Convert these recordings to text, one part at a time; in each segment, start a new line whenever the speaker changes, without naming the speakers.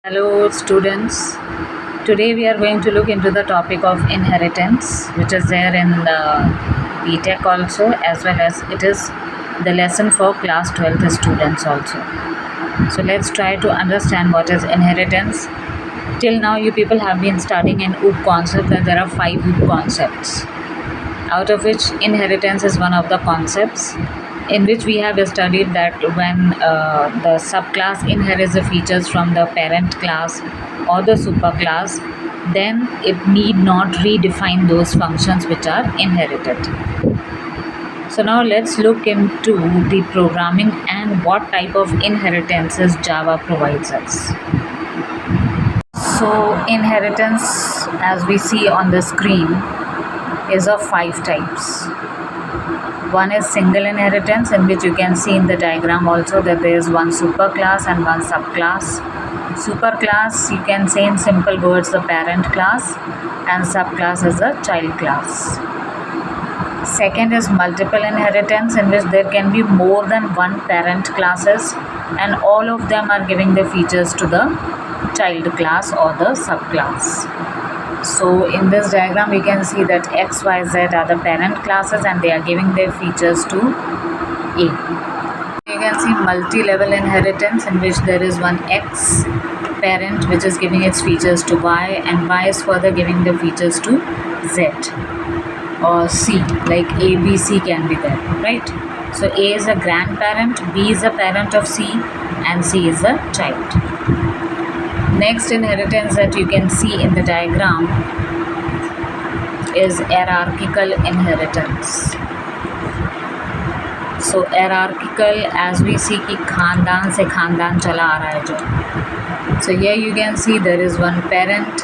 Hello, students. Today we are going to look into the topic of inheritance, which is there in the BTech also, as well as it is the lesson for class 12th students also. So let's try to understand what is inheritance. Till now, you people have been studying in OOP concept that there are 5 OOP concepts, out of which inheritance is one of the concepts, in which we have studied that when the subclass inherits the features from the parent class or the superclass, then it need not redefine those functions which are inherited. So now let's look into the programming and what type of inheritances Java provides us. So inheritance, as we see on the screen, is of 5 types. One is single inheritance, in which you can see in the diagram also that there is one superclass and one subclass. Superclass, you can say in simple words, the parent class, and subclass is the child class. Second is multiple inheritance, in which there can be more than one parent classes and all of them are giving the features to the child class or the subclass. So in this diagram we can see that X, Y, Z are the parent classes and they are giving their features to A. You can see multi-level inheritance, in which there is one X parent which is giving its features to Y, and Y is further giving the features to Z or C, like A, B, C can be there, right? So A is a grandparent, B is a parent of C, and C is a child. Next inheritance that you can see in the diagram is hierarchical inheritance. So hierarchical, as we see कि खानदान से खानदान चला आ रहा है जो. So here you can see there is one parent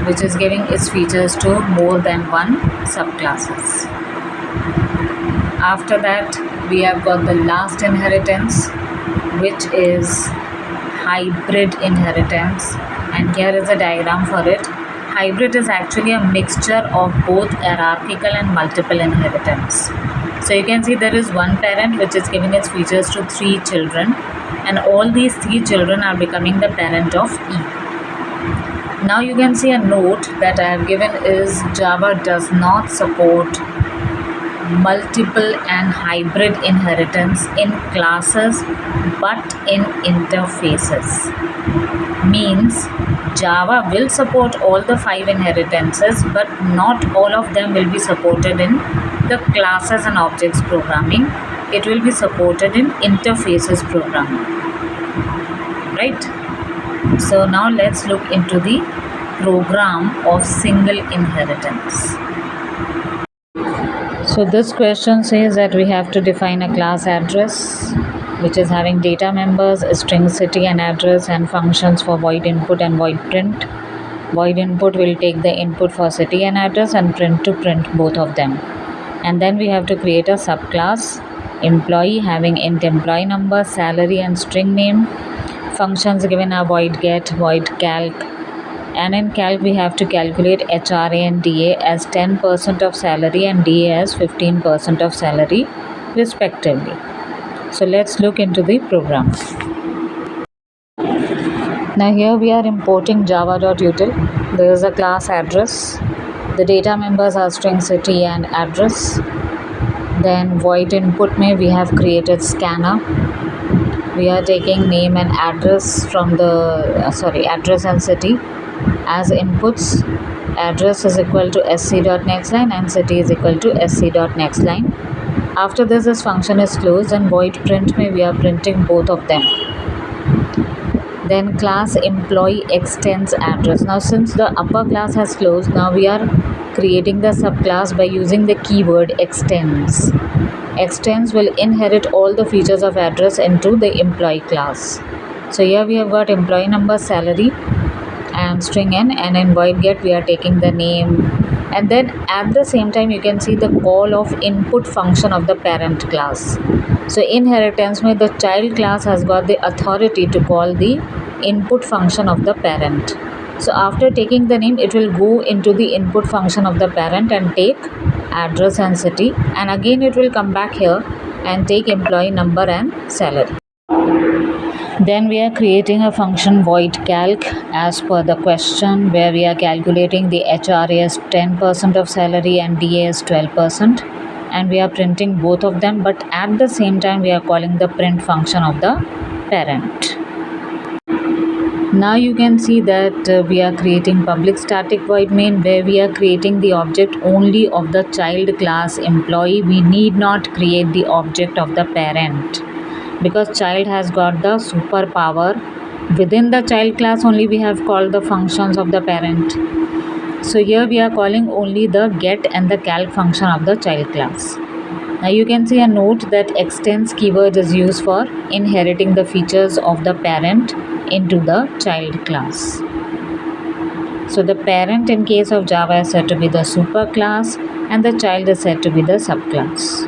which is giving its features to more than one subclasses. After that we have got the last inheritance, which is hybrid inheritance, and here is a diagram for it. Hybrid is actually a mixture of both hierarchical and multiple inheritance. So you can see there is one parent which is giving its features to 3 children, and all these 3 children are becoming the parent of E. Now you can see a note that I have given is Java does not support multiple and hybrid inheritance in classes but in interfaces. Means Java will support all the 5 inheritances, but not all of them will be supported in the classes and objects programming. It will be supported in interfaces programming, right? So now let's look into the program of single inheritance. So this question says that we have to define a class address which is having data members, string city and address, and functions for void input and void print. Void input will take the input for city and address, and print to print both of them. And then we have to create a subclass employee having int employee number, salary and string name. Functions given are void get, void calc, and in calc we have to calculate HRA and DA as 10% of salary and DA as 15% of salary respectively. So let's look into the program. Now here we are importing java.util. There is a class address. The data members are string city and address. Then void input we have created scanner. We are taking name and address from the address and city as inputs. Address is equal to sc.nextline and city is equal to sc.nextline. After this function is closed, and void print we are printing both of them. Then class employee extends address. Now since the upper class has closed, now we are creating the subclass by using the keyword extends. Extends will inherit all the features of address into the employee class. So here we have got employee number, salary and string n, and in void get we are taking the name, and then at the same time you can see the call of input function of the parent class. So inheritance the child class has got the authority to call the input function of the parent. So after taking the name, it will go into the input function of the parent and take address and city, and again it will come back here and take employee number and salary. Then we are creating a function void calc as per the question, where we are calculating the HRA as 10% of salary and DA as 12%, and we are printing both of them, but at the same time we are calling the print function of the parent. Now you can see that we are creating public static void main, where we are creating the object only of the child class employee. We need not create the object of the parent, because child has got the superpower. Within the child class only we have called the functions of the parent. So here we are calling only the get and the calc function of the child class. Now you can see a note that extends keyword is used for inheriting the features of the parent into the child class. So the parent in case of Java is said to be the superclass and the child is said to be the subclass.